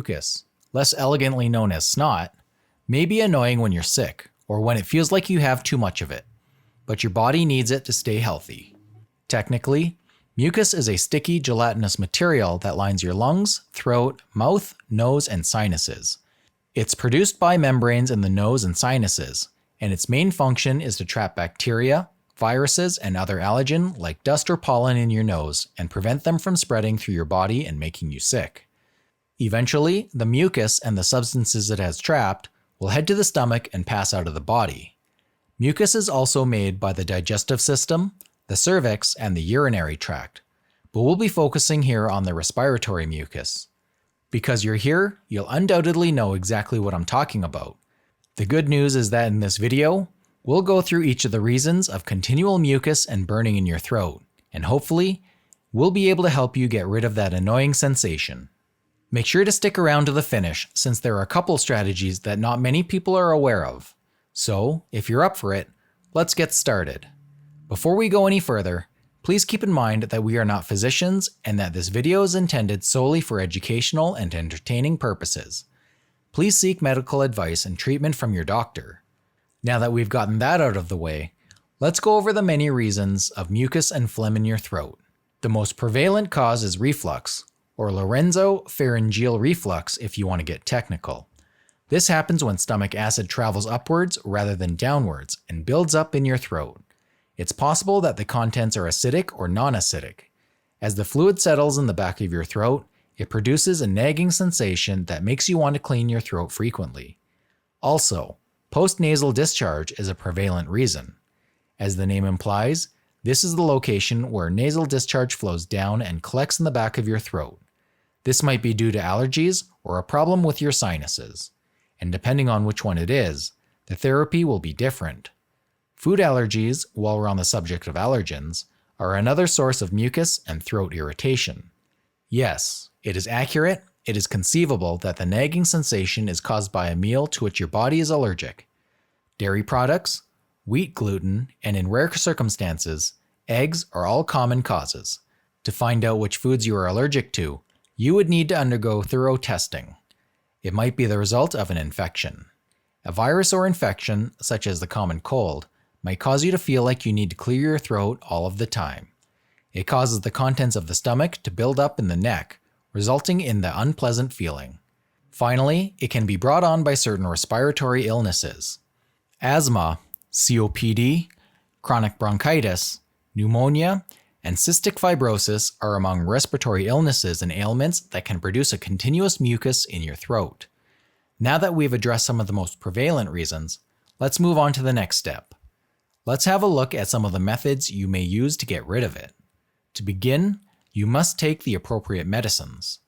mucus, less elegantly known as SNOT, may be annoying when you're sick or when it feels like you have too much of it, but your body needs it to stay healthy. Technically, mucus is a sticky, gelatinous material that lines your lungs, throat, mouth, nose, and sinuses. It's produced by membranes in the nose and sinuses, and its main function is to trap bacteria, viruses, and other allergen like dust or pollen in your nose and prevent them from spreading through your body and making you sick. Eventually, the mucus and the substances it has trapped will head to the stomach and pass out of the body. Mucus is also made by the digestive system, the cervix, and the urinary tract, but we'll be focusing here on the respiratory mucus. Because you're here, you'll undoubtedly know exactly what I'm talking about. The good news is that in this video, we'll go through each of the reasons of continual mucus and burning in your throat, and hopefully, we'll be able to help you get rid of that annoying sensation. Make sure to stick around to the finish since there are a couple strategies that not many people are aware of. So, if you're up for it, let's get started. Before we go any further, please keep in mind that we are not physicians and that this video is intended solely for educational and entertaining purposes. Please seek medical advice and treatment from your doctor. Now that we've gotten that out of the way, let's go over the many reasons of mucus and phlegm in your throat. The most prevalent cause is reflux, or laryngopharyngeal reflux if you want to get technical. This happens when stomach acid travels upwards rather than downwards and builds up in your throat. It's possible that the contents are acidic or non-acidic. As the fluid settles in the back of your throat, it produces a nagging sensation that makes you want to clean your throat frequently. Also, postnasal discharge is a prevalent reason. As the name implies, this is the location where nasal discharge flows down and collects in the back of your throat. This might be due to allergies or a problem with your sinuses, and depending on which one it is, the therapy will be different. Food allergies, while we're on the subject of allergens, are another source of mucus and throat irritation. Yes, it is accurate. It is conceivable that the nagging sensation is caused by a meal to which your body is allergic. Dairy products, wheat gluten, and in rare circumstances, eggs are all common causes. To find out which foods you are allergic to, you would need to undergo thorough testing. It might be the result of an infection. A virus or infection, such as the common cold, might cause you to feel like you need to clear your throat all of the time. It causes the contents of the stomach to build up in the neck, resulting in the unpleasant feeling. Finally, it can be brought on by certain respiratory illnesses. Asthma, COPD, chronic bronchitis, pneumonia, and cystic fibrosis are among respiratory illnesses and ailments that can produce a continuous mucus in your throat. Now that we've addressed some of the most prevalent reasons, let's move on to the next step. Let's have a look at some of the methods you may use to get rid of it. To begin, you must take the appropriate medicines.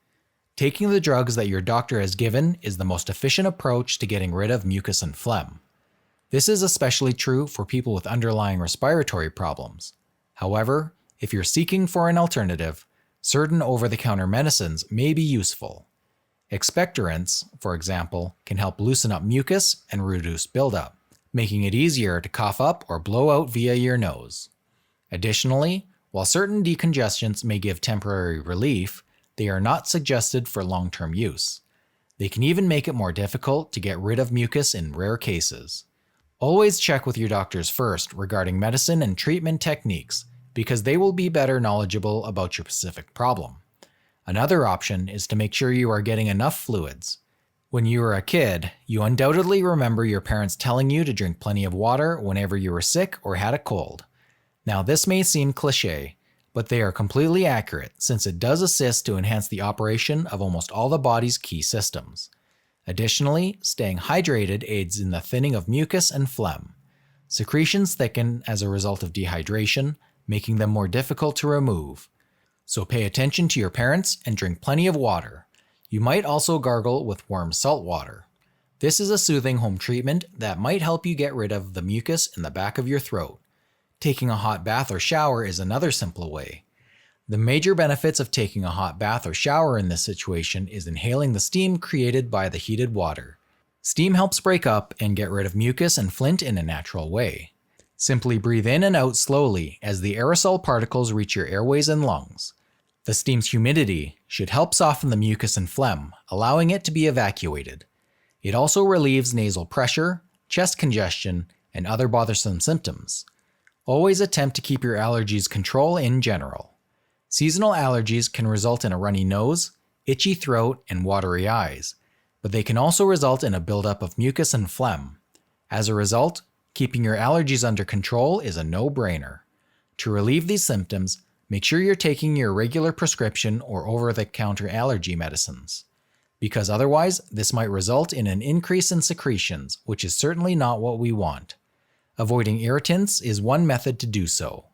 Taking the drugs that your doctor has given is the most efficient approach to getting rid of mucus and phlegm. This is especially true for people with underlying respiratory problems. However, if you're seeking for an alternative, certain over-the-counter medicines may be useful. Expectorants, for example, can help loosen up mucus and reduce buildup, making it easier to cough up or blow out via your nose. Additionally, while certain decongestants may give temporary relief, they are not suggested for long-term use. They can even make it more difficult to get rid of mucus in rare cases. Always check with your doctors first regarding medicine and treatment techniques, because they will be better knowledgeable about your specific problem. Another option is to make sure you are getting enough fluids. When you were a kid, you undoubtedly remember your parents telling you to drink plenty of water whenever you were sick or had a cold. Now this may seem cliché, but they are completely accurate since it does assist to enhance the operation of almost all the body's key systems. Additionally, staying hydrated aids in the thinning of mucus and phlegm. Secretions thicken as a result of dehydration, making them more difficult to remove. So pay attention to your parents and drink plenty of water. You might also gargle with warm salt water. This is a soothing home treatment that might help you get rid of the mucus in the back of your throat. Taking a hot bath or shower is another simple way. The major benefits of taking a hot bath or shower in this situation is inhaling the steam created by the heated water. Steam helps break up and get rid of mucus and phlegm in a natural way. Simply breathe in and out slowly as the aerosol particles reach your airways and lungs. The steam's humidity should help soften the mucus and phlegm, allowing it to be evacuated. It also relieves nasal pressure, chest congestion, and other bothersome symptoms. Always attempt to keep your allergies control in general. Seasonal allergies can result in a runny nose, itchy throat, and watery eyes, but they can also result in a buildup of mucus and phlegm. As a result, keeping your allergies under control is a no-brainer. To relieve these symptoms, make sure you're taking your regular prescription or over-the-counter allergy medicines, because otherwise this might result in an increase in secretions, which is certainly not what we want. Avoiding irritants is one method to do so.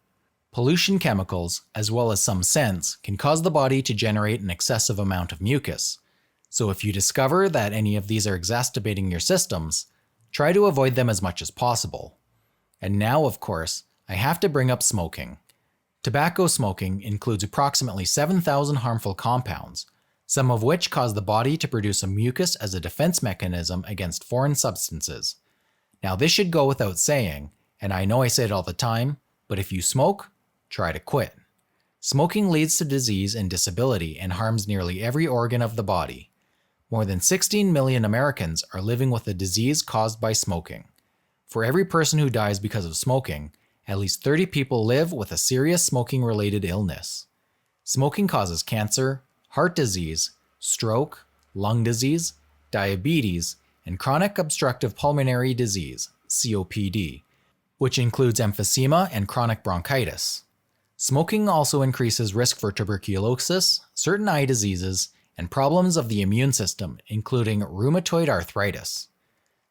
Pollution chemicals, as well as some scents, can cause the body to generate an excessive amount of mucus. So if you discover that any of these are exacerbating your systems, try to avoid them as much as possible. And now, of course, I have to bring up smoking. Tobacco smoking includes approximately 7,000 harmful compounds, some of which cause the body to produce a mucus as a defense mechanism against foreign substances. Now this should go without saying, and I know I say it all the time, but if you smoke, try to quit. Smoking leads to disease and disability and harms nearly every organ of the body. More than 16 million Americans are living with a disease caused by smoking. For every person who dies because of smoking, at least 30 people live with a serious smoking-related illness. Smoking causes cancer, heart disease, stroke, lung disease, diabetes, and chronic obstructive pulmonary disease, COPD, which includes emphysema and chronic bronchitis. Smoking also increases risk for tuberculosis, certain eye diseases, and problems of the immune system, including rheumatoid arthritis.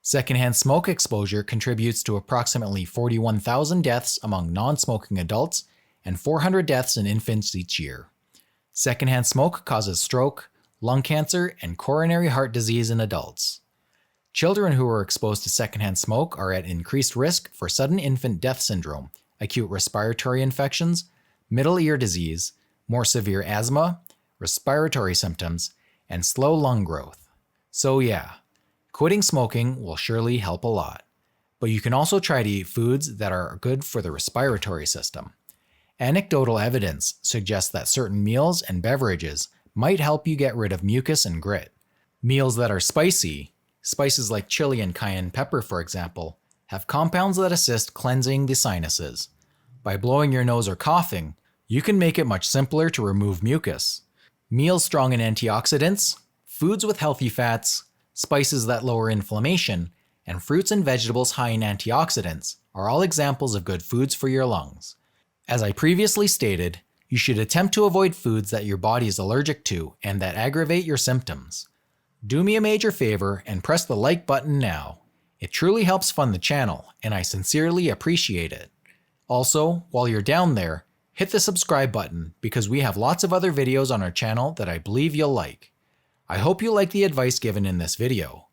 Secondhand smoke exposure contributes to approximately 41,000 deaths among non-smoking adults and 400 deaths in infants each year. Secondhand smoke causes stroke, lung cancer, and coronary heart disease in adults. Children who are exposed to secondhand smoke are at increased risk for sudden infant death syndrome, acute respiratory infections, middle ear disease, more severe asthma, respiratory symptoms, and slow lung growth. So yeah, quitting smoking will surely help a lot. But you can also try to eat foods that are good for the respiratory system. Anecdotal evidence suggests that certain meals and beverages might help you get rid of mucus and grit. Meals that are spicy, spices like chili and cayenne pepper for example, have compounds that assist cleansing the sinuses. By blowing your nose or coughing, you can make it much simpler to remove mucus. Meals strong in antioxidants, foods with healthy fats, spices that lower inflammation, and fruits and vegetables high in antioxidants are all examples of good foods for your lungs. As I previously stated, you should attempt to avoid foods that your body is allergic to and that aggravate your symptoms. Do me a major favor and press the like button now. It truly helps fund the channel, and I sincerely appreciate it. Also, while you're down there, hit the subscribe button because we have lots of other videos on our channel that I believe you'll like. I hope you like the advice given in this video.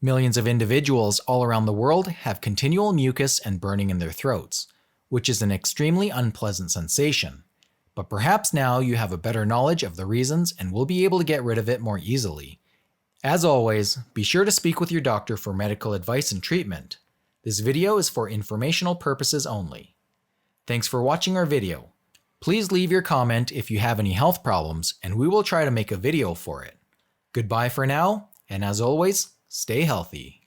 Millions of individuals all around the world have continual mucus and burning in their throats, which is an extremely unpleasant sensation. But perhaps now you have a better knowledge of the reasons and will be able to get rid of it more easily. As always, be sure to speak with your doctor for medical advice and treatment. This video is for informational purposes only. Thanks for watching our video. Please leave your comment if you have any health problems and we will try to make a video for it. Goodbye for now, and as always, stay healthy.